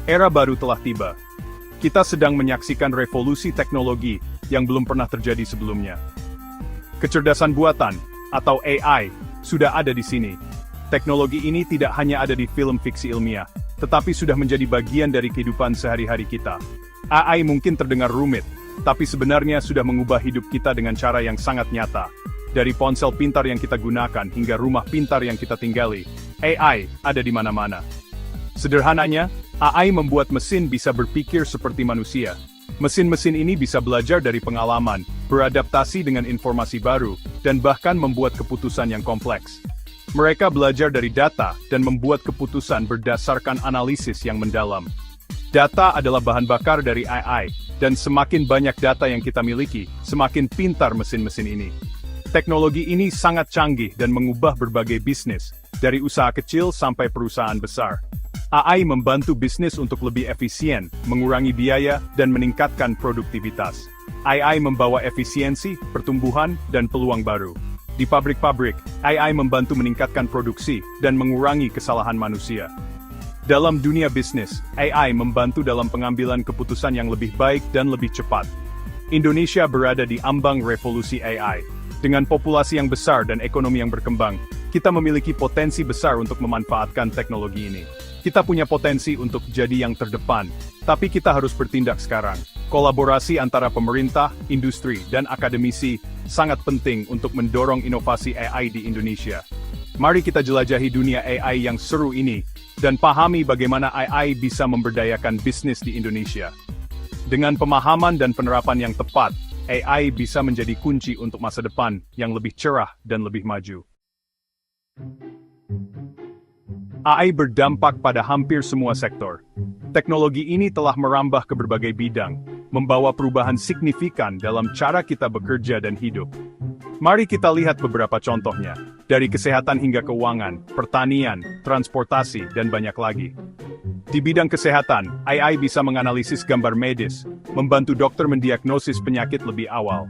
Era baru telah tiba. Kita sedang menyaksikan revolusi teknologi yang belum pernah terjadi sebelumnya. Kecerdasan buatan, atau AI, sudah ada di sini. Teknologi ini tidak hanya ada di film fiksi ilmiah, tetapi sudah menjadi bagian dari kehidupan sehari-hari kita. AI mungkin terdengar rumit, tapi sebenarnya sudah mengubah hidup kita dengan cara yang sangat nyata. Dari ponsel pintar yang kita gunakan hingga rumah pintar yang kita tinggali, AI ada di mana-mana. Sederhananya, AI membuat mesin bisa berpikir seperti manusia. Mesin-mesin ini bisa belajar dari pengalaman, beradaptasi dengan informasi baru, dan bahkan membuat keputusan yang kompleks. Mereka belajar dari data dan membuat keputusan berdasarkan analisis yang mendalam. Data adalah bahan bakar dari AI, dan semakin banyak data yang kita miliki, semakin pintar mesin-mesin ini. Teknologi ini sangat canggih dan mengubah berbagai bisnis, dari usaha kecil sampai perusahaan besar. AI membantu bisnis untuk lebih efisien, mengurangi biaya, dan meningkatkan produktivitas. AI membawa efisiensi, pertumbuhan, dan peluang baru. Di pabrik-pabrik, AI membantu meningkatkan produksi dan mengurangi kesalahan manusia. Dalam dunia bisnis, AI membantu dalam pengambilan keputusan yang lebih baik dan lebih cepat. Indonesia berada di ambang revolusi AI. Dengan populasi yang besar dan ekonomi yang berkembang, kita memiliki potensi besar untuk memanfaatkan teknologi ini. Kita punya potensi untuk jadi yang terdepan, tapi kita harus bertindak sekarang. Kolaborasi antara pemerintah, industri, dan akademisi sangat penting untuk mendorong inovasi AI di Indonesia. Mari kita jelajahi dunia AI yang seru ini, dan pahami bagaimana AI bisa memberdayakan bisnis di Indonesia. Dengan pemahaman dan penerapan yang tepat, AI bisa menjadi kunci untuk masa depan yang lebih cerah dan lebih maju. AI berdampak pada hampir semua sektor. Teknologi ini telah merambah ke berbagai bidang, membawa perubahan signifikan dalam cara kita bekerja dan hidup. Mari kita lihat beberapa contohnya, dari kesehatan hingga keuangan, pertanian, transportasi, dan banyak lagi. Di bidang kesehatan, AI bisa menganalisis gambar medis, membantu dokter mendiagnosis penyakit lebih awal.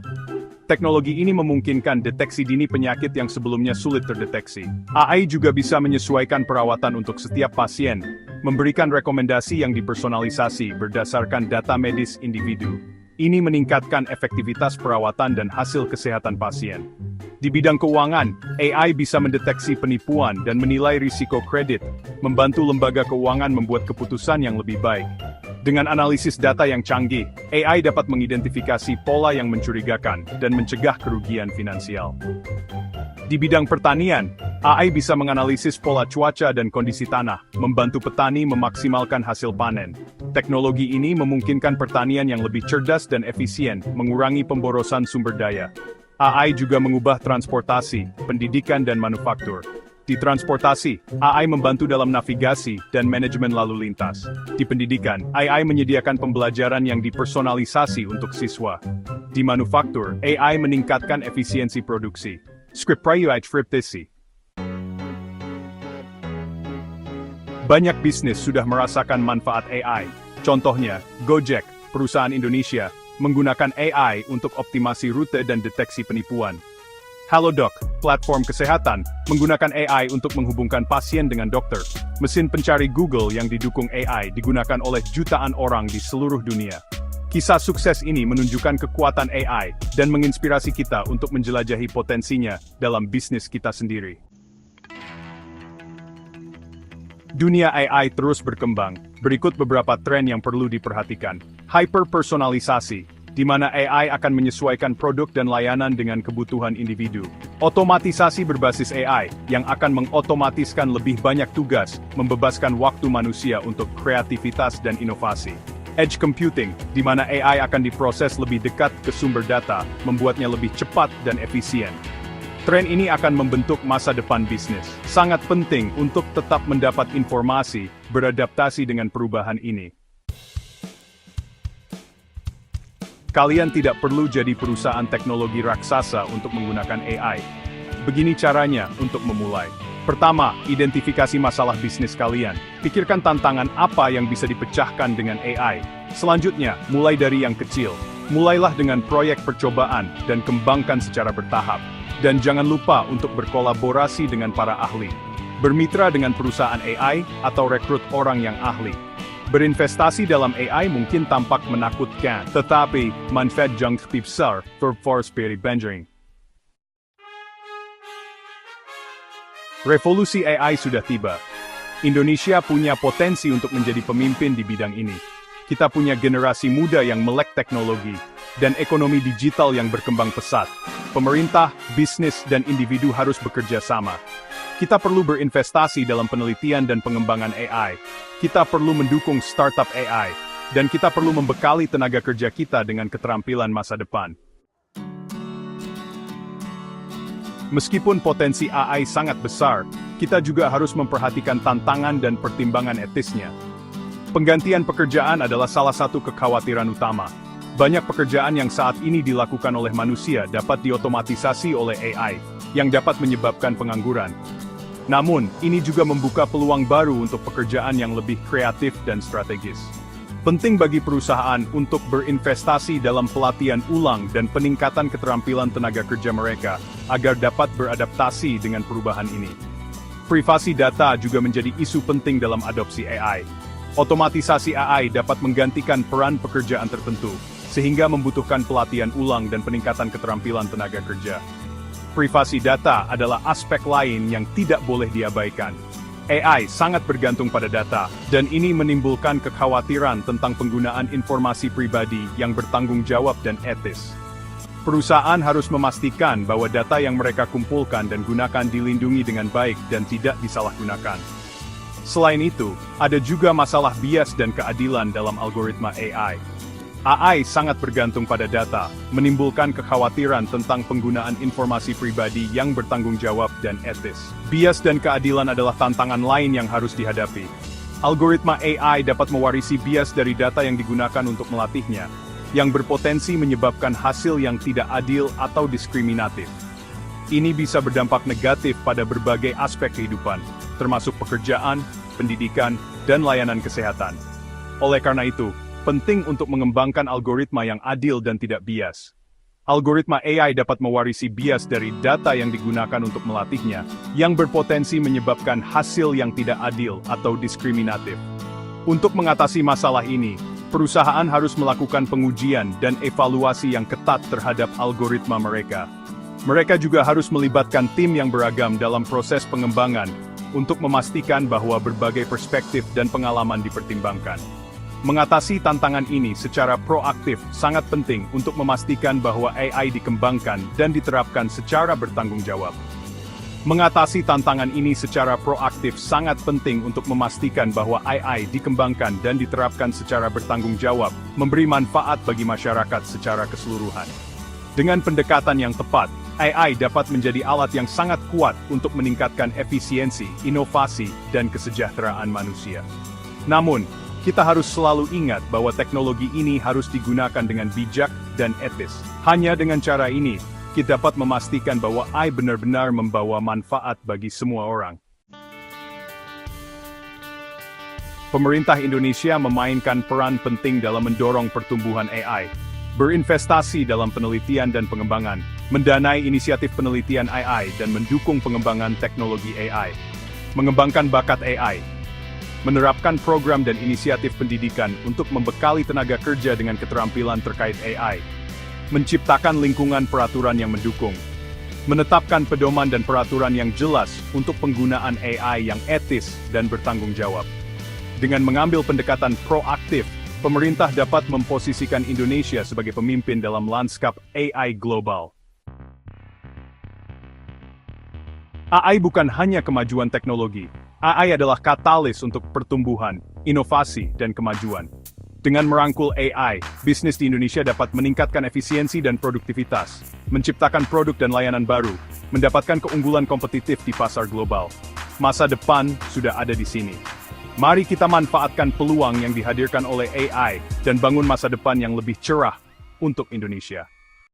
Teknologi ini memungkinkan deteksi dini penyakit yang sebelumnya sulit terdeteksi. AI juga bisa menyesuaikan perawatan untuk setiap pasien, memberikan rekomendasi yang dipersonalisasi berdasarkan data medis individu. Ini meningkatkan efektivitas perawatan dan hasil kesehatan pasien. Di bidang keuangan, AI bisa mendeteksi penipuan dan menilai risiko kredit, membantu lembaga keuangan membuat keputusan yang lebih baik. Dengan analisis data yang canggih, AI dapat mengidentifikasi pola yang mencurigakan dan mencegah kerugian finansial. Di bidang pertanian, AI bisa menganalisis pola cuaca dan kondisi tanah, membantu petani memaksimalkan hasil panen. Teknologi ini memungkinkan pertanian yang lebih cerdas dan efisien, mengurangi pemborosan sumber daya. AI juga mengubah transportasi, pendidikan dan manufaktur. Di transportasi, AI membantu dalam navigasi dan manajemen lalu lintas. Di pendidikan, AI menyediakan pembelajaran yang dipersonalisasi untuk siswa. Di manufaktur, AI meningkatkan efisiensi produksi. Script friptisi. Banyak bisnis sudah merasakan manfaat AI. Contohnya, Gojek, perusahaan Indonesia, menggunakan AI untuk optimasi rute dan deteksi penipuan. Halodoc, platform kesehatan, menggunakan AI untuk menghubungkan pasien dengan dokter. Mesin pencari Google yang didukung AI digunakan oleh jutaan orang di seluruh dunia. Kisah sukses ini menunjukkan kekuatan AI dan menginspirasi kita untuk menjelajahi potensinya dalam bisnis kita sendiri. Dunia AI terus berkembang. Berikut beberapa tren yang perlu diperhatikan. Hyperpersonalisasi, di mana AI akan menyesuaikan produk dan layanan dengan kebutuhan individu. Otomatisasi berbasis AI, yang akan mengotomatiskan lebih banyak tugas, membebaskan waktu manusia untuk kreativitas dan inovasi. Edge computing, di mana AI akan diproses lebih dekat ke sumber data, membuatnya lebih cepat dan efisien. Tren ini akan membentuk masa depan bisnis. Sangat penting untuk tetap mendapat informasi, beradaptasi dengan perubahan ini. Kalian tidak perlu jadi perusahaan teknologi raksasa untuk menggunakan AI. Begini caranya untuk memulai. Pertama, identifikasi masalah bisnis kalian. Pikirkan tantangan apa yang bisa dipecahkan dengan AI. Selanjutnya, mulai dari yang kecil. Mulailah dengan proyek percobaan dan kembangkan secara bertahap. Dan jangan lupa untuk berkolaborasi dengan para ahli. Bermitra dengan perusahaan AI atau rekrut orang yang ahli. Berinvestasi dalam AI mungkin tampak menakutkan, tetapi manfaat jangka besar berpotensi besar. Revolusi AI sudah tiba. Indonesia punya potensi untuk menjadi pemimpin di bidang ini. Kita punya generasi muda yang melek teknologi, dan ekonomi digital yang berkembang pesat. Pemerintah, bisnis, dan individu harus bekerja sama. Kita perlu berinvestasi dalam penelitian dan pengembangan AI. Kita perlu mendukung startup AI, dan kita perlu membekali tenaga kerja kita dengan keterampilan masa depan. Meskipun potensi AI sangat besar, kita juga harus memperhatikan tantangan dan pertimbangan etisnya. Penggantian pekerjaan adalah salah satu kekhawatiran utama. Banyak pekerjaan yang saat ini dilakukan oleh manusia dapat diotomatisasi oleh AI, yang dapat menyebabkan pengangguran. Namun, ini juga membuka peluang baru untuk pekerjaan yang lebih kreatif dan strategis. Penting bagi perusahaan untuk berinvestasi dalam pelatihan ulang dan peningkatan keterampilan tenaga kerja mereka, agar dapat beradaptasi dengan perubahan ini. Privasi data juga menjadi isu penting dalam adopsi AI. Otomatisasi AI dapat menggantikan peran pekerjaan tertentu, sehingga membutuhkan pelatihan ulang dan peningkatan keterampilan tenaga kerja. Privasi data adalah aspek lain yang tidak boleh diabaikan. AI sangat bergantung pada data, dan ini menimbulkan kekhawatiran tentang penggunaan informasi pribadi yang bertanggung jawab dan etis. Perusahaan harus memastikan bahwa data yang mereka kumpulkan dan gunakan dilindungi dengan baik dan tidak disalahgunakan. Selain itu, ada juga masalah bias dan keadilan dalam algoritma AI. AI sangat bergantung pada data, menimbulkan kekhawatiran tentang penggunaan informasi pribadi yang bertanggung jawab dan etis. Bias dan keadilan adalah tantangan lain yang harus dihadapi. Algoritma AI dapat mewarisi bias dari data yang digunakan untuk melatihnya, yang berpotensi menyebabkan hasil yang tidak adil atau diskriminatif. Ini bisa berdampak negatif pada berbagai aspek kehidupan, termasuk pekerjaan, pendidikan, dan layanan kesehatan. Oleh karena itu, penting untuk mengembangkan algoritma yang adil dan tidak bias. Algoritma AI dapat mewarisi bias dari data yang digunakan untuk melatihnya, yang berpotensi menyebabkan hasil yang tidak adil atau diskriminatif. Untuk mengatasi masalah ini, perusahaan harus melakukan pengujian dan evaluasi yang ketat terhadap algoritma mereka. Mereka juga harus melibatkan tim yang beragam dalam proses pengembangan, untuk memastikan bahwa berbagai perspektif dan pengalaman dipertimbangkan. Mengatasi tantangan ini secara proaktif sangat penting untuk memastikan bahwa AI dikembangkan dan diterapkan secara bertanggung jawab. Mengatasi tantangan ini secara proaktif sangat penting untuk memastikan bahwa AI dikembangkan dan diterapkan secara bertanggung jawab, memberi manfaat bagi masyarakat secara keseluruhan. Dengan pendekatan yang tepat, AI dapat menjadi alat yang sangat kuat untuk meningkatkan efisiensi, inovasi, dan kesejahteraan manusia. Namun, kita harus selalu ingat bahwa teknologi ini harus digunakan dengan bijak dan etis. Hanya dengan cara ini, kita dapat memastikan bahwa AI benar-benar membawa manfaat bagi semua orang. Pemerintah Indonesia memainkan peran penting dalam mendorong pertumbuhan AI, berinvestasi dalam penelitian dan pengembangan, mendanai inisiatif penelitian AI dan mendukung pengembangan teknologi AI, mengembangkan bakat AI, menerapkan program dan inisiatif pendidikan untuk membekali tenaga kerja dengan keterampilan terkait AI, menciptakan lingkungan peraturan yang mendukung, menetapkan pedoman dan peraturan yang jelas untuk penggunaan AI yang etis dan bertanggung jawab. Dengan mengambil pendekatan proaktif, pemerintah dapat memposisikan Indonesia sebagai pemimpin dalam lanskap AI global. AI bukan hanya kemajuan teknologi. AI adalah katalis untuk pertumbuhan, inovasi, dan kemajuan. Dengan merangkul AI, bisnis di Indonesia dapat meningkatkan efisiensi dan produktivitas, menciptakan produk dan layanan baru, mendapatkan keunggulan kompetitif di pasar global. Masa depan sudah ada di sini. Mari kita manfaatkan peluang yang dihadirkan oleh AI dan bangun masa depan yang lebih cerah untuk Indonesia.